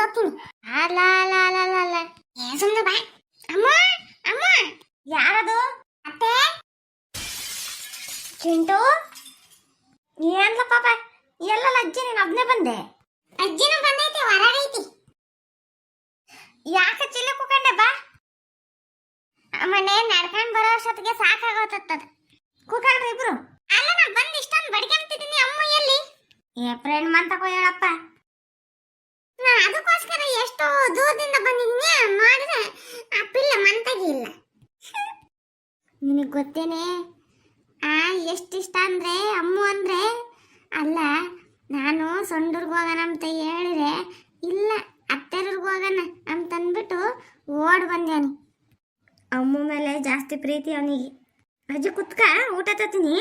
ಹೋಗ್ತೀನಿ. ಅಲ್ಲ ಅಲ್ಲ ಅಲ್ಲ ಅಲ್ಲ ಅಲ್ಲ ಸುಮ್ಮನೆ ಬಾ. ಅಮ್ಮ ಅಮ್ಮ ಯಾರದು? ಅತ್ತೆ ಚಿಂಟು ಏನ್ಲ ಪಾಪ ಎಲ್ಲ ಅಜ್ಜಿ ನೀನು ಒಬ್ನೇ ಬಂದೆ? ಅಜ್ಜಿನೂ ಬಂದೈತಿ ಹೊರಗೈತಿ. ಯಾಕೆ ಚಿಲ್ಲ ಕುಕಂಡೆ ಬಾ. ಮನೆ ನಡ್ಕೊಂಡ್ ಬರೋ ಅಷ್ಟೊತ್ತಿಗೆ ಸಾಕಾಗೋತದ. ಕುಕಂಡ್ರಿ ಇಬ್ರು. ಅಲ್ಲ ನಾ ಬಂದು ಇಷ್ಟೊಂದು ಬಡ್ಕೊಂತಿದ್ದೀನಿ. ಅಮ್ಮ ಎಲ್ಲಿ? ಏಪ್ರಿಲ್ ಮಂತಕೋ ಹೇಳಪ್ಪ. ನಾ ಅದಕ್ಕೋಸ್ಕರ ಎಷ್ಟೋ ದೂರದಿಂದ ಬಂದಿದ್ದೀನಿ. ಮಾಡಿದ್ರೆ ಆ ಪಿಲ್ಲ ಮಂತಾಗಿ ಇಲ್ಲ. ನಿನಗೆ ಗೊತ್ತೇನೆ ಎಷ್ಟಿಷ್ಟ ಅಂದ್ರೆ ಅಮ್ಮ ಅಂದ್ರೆ. ಅಲ್ಲ ನಾನು ಸೊಂಡೂರ್ಗೆ ಹೋಗೋಣ ಅಂತ ಹೇಳಿದ್ರೆ ಇಲ್ಲ ಅತ್ತೆರೂರ್ಗೆ ಹೋಗೋಣ ಅಂತಂದ್ಬಿಟ್ಟು ಓಡ್ ಬಂದೇನಿ. ಅಮ್ಮ ಮೇಲೆ ಜಾಸ್ತಿ ಪ್ರೀತಿ ಅವನಿಗೆ. ಅಜ್ಜಿ ಕುತ್ಕ ಊಟ ತತ್ತೀನಿ.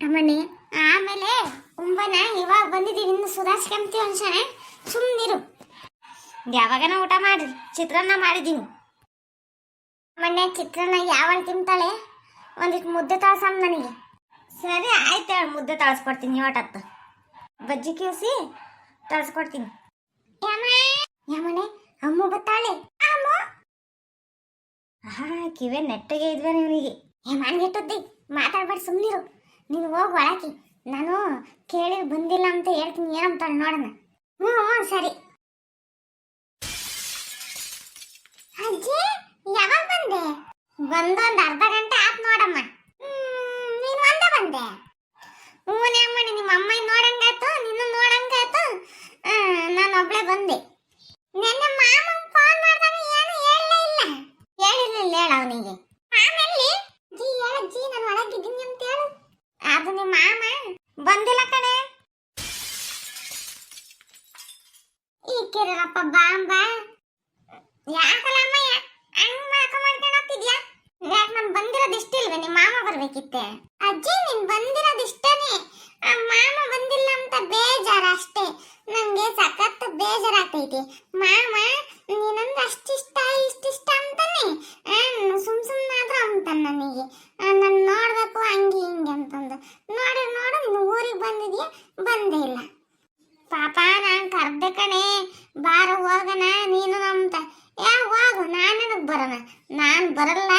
ಅಮ್ಮಣ್ಣಿ ಆಮೇಲೆ ಉಂಬನ ಇವಾಗ ಬಂದಿದ್ದೀವಿ, ಇನ್ನು ಸುಧಾರಿಸ್ಕೊಂತೀವಿ ಅನ್ಸಣ. ಸುಮ್ಮನಿರು. ಯಾವಾಗನ ಊಟ ಮಾಡ್ರಿ. ಚಿತ್ರಾನ್ನ ಮಾಡಿದ್ದೀನಿ. ಮೊನ್ನೆ ಚಿತ್ರಾನ್ನ ಯಾವಳು ತಿಂತಾಳೆ? ಒಂದಿಟ್ಟು ಮುದ್ದೆ ತಾಳ್ಸಮ್ಮ ನನಗೆ. ಸರಿ ಆಯ್ತು ಹೇಳಿ, ಮುದ್ದೆ ತಾಳ್ಸ್ಕೊಡ್ತೀನಿ. ಹೊಟ್ಟತ್ತು ಬಜ್ಜಿ ಕೇಳಿಸಿ ತಾಳ್ಸ್ಕೊಡ್ತೀನಿ. ಯಮನೆ ಅಮ್ಮ ಬತ್ತಾಳೆ. ಹಾ ಕಿವೆ ನೆಟ್ಟಗೆ ಇದ್ವೆ ನಿನಗೆ. ಮನ್ಗೆಟ್ಟದ್ದಿ ಮಾತಾಡ್ಬೇಡಿ, ಸುಮ್ಮನಿರು. ನೀನು ಹೋಗಿ ಒಳಕಿ. ನಾನು ಕೇಳಿ ಬಂದಿಲ್ಲ ಅಂತ ಹೇಳ್ತೀನಿ. ಏನಂತಾಳೆ ನೋಡೋಣ. ಹ್ಞೂ ಸರಿ. ಅಜ್ಜಿ ಯಾವಾಗ ಬಂದೆ? ಬಂದೊಂದು ಅರ್ಧ ಗಂಟೆ ಆತ್ ನೋಡಮ್ಮ. ನೀನು ಒಂದೇ ಬಂದೆ? ಹ್ಞೂನೇ ಅಮ್ಮಣ್ಣಿ, ನಿಮ್ಮ ಅಮ್ಮ ನೋಡಂಗಾಯ್ತು, ನಿನ್ನ ನೋಡಂಗಾಯ್ತು. ನಾನು ಒಬ್ಳೆ ಬಂದೆ. ನೆನ್ನೆ ಮಾಮ ಫೋನ್ ಮಾಡಿದಾಗ ಏನು ಹೇಳಲೇ ಇಲ್ಲ. ಹೇಳಿರ್ಲಿಲ್ಲ ಹೇಳ ಅವನಿಗೆ. ಆಮೇಲೆ ಜಿ ಹೇಳಜ್ಜಿ ನಾನು ಒಳಗಿದ್ದೀನಿ ಅಂತ ಹೇಳು. ಅದು ನಿಮ್ಮ ಮಾಮ ಬಂದಿಲ್ಲ ಕಣೆ. ಈ ಕಿರಪ್ಪ ಬಾಂಬ ಯಾಕಲ್ಲ ಅಮ್ಮ ಹಂಗ್ ಮಾಡ್ಕೊಂಡು ಹೋಗ್ತಿದ್ಯಾ? ಯಾಕೆ ನಾನು ಬಂದಿರೋದು ಇಷ್ಟಿಲ್ವೇ? ನಿಮ್ಮ ಮಾಮ ಬರ್ಬೇಕಿತ್ತೆ. ಅಜ್ಜಿ ನೀನ್ ಬಂದಿರೋದು ಇಷ್ಟನೇ. ಆ ಮಾಮ ಬಂದಿಲ್ಲ ಅಂತ ಬೇಜಾರ ಅಷ್ಟೇ. ನಂಗೆ ಸಖತ್ ಬೇಜಾರಾಗ್ತೈತಿ. ಮಾಮ ನೀನಂದ್ರೆ ಅಷ್ಟಿಷ್ಟ ಇಷ್ಟಿಷ್ಟ ಅಂತಾನೆ ಸುಮ್ನಾದ್ರೂ ಅಂತಾನೆ ನನಗೆ. ನಾನು ನೋಡ್ಬೇಕು ಹಂಗೆ ಹಿಂಗೆ ಅಂತಂದು ನೋಡು ನೀನು ಊರಿಗೆ ಬಂದಿದ್ಯಾ? ಬಂದೇ ಇಲ್ಲ. ಪಾಪ ನಾನು ಕರ್ದೆ ಕಣೆ, ಬಾರ ಹೋಗೋಣ ನೀನು ಅಂತ. ಹೋಗು, ನಾನೆನಕ್ಕೆ ಬರೋಣ? ನಾನು ಬರಲ್ಲ.